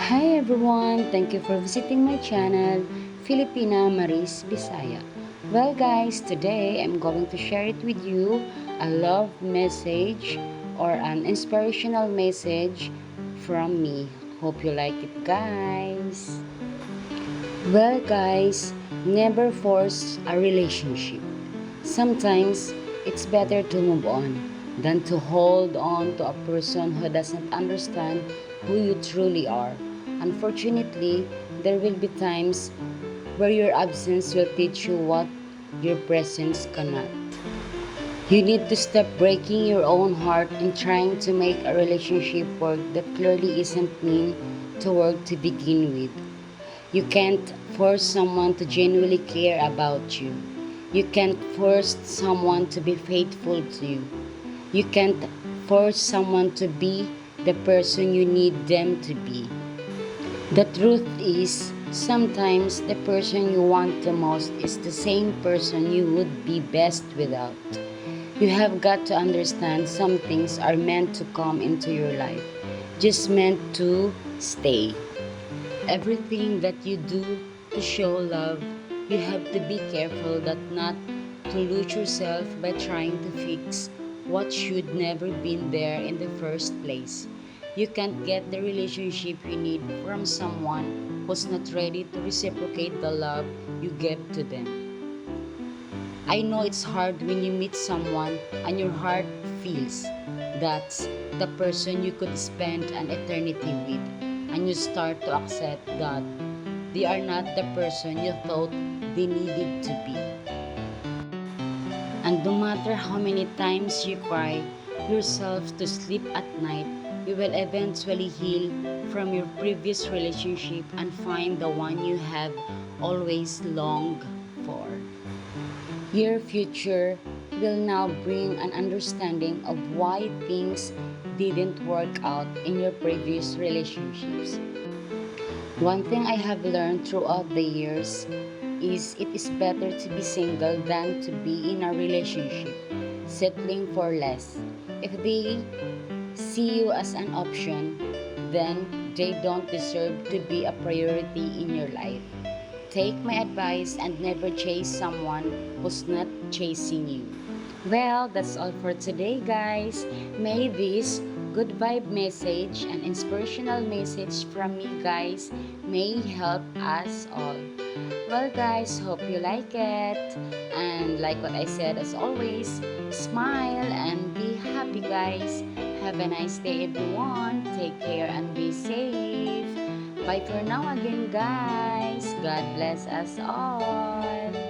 Hi everyone! Thank you for visiting my channel, Filipina Maris Bisaya. Well guys, today I'm going to share it with you a love message or an inspirational message from me. Hope you like it guys! Well guys, never force a relationship. Sometimes it's better to move on than to hold on to a person who doesn't understand who you truly are. Unfortunately, there will be times where your absence will teach you what your presence cannot. You need to stop breaking your own heart and trying to make a relationship work that clearly isn't meant to work to begin with. You can't force someone to genuinely care about you. You can't force someone to be faithful to you. You can't force someone to be the person you need them to be. The truth is, sometimes the person you want the most is the same person you would be best without. You have got to understand some things are meant to come into your life, just meant to stay. Everything that you do to show love, you have to be careful that not to lose yourself by trying to fix what should never been there in the first place. You can't get the relationship you need from someone who's not ready to reciprocate the love you give to them. I know it's hard when you meet someone and your heart feels that's the person you could spend an eternity with, and you start to accept that they are not the person you thought they needed to be. And no matter how many times you cry yourself to sleep at night, you will eventually heal from your previous relationship and find the one you have always longed for. Your future will now bring an understanding of why things didn't work out in your previous relationships. One thing I have learned throughout the years is it is better to be single than to be in a relationship, settling for less. If they see you as an option, then they don't deserve to be a priority in your life. Take my advice and never chase someone who's not chasing you. Well, that's all for today, guys. May this good vibe message and inspirational message from me, guys, may help us all. Well, guys, hope you like it. And like what I said, as always, smile and be happy, guys. Have a nice day, everyone. Take care and be safe. Bye for now again, guys. God bless us all.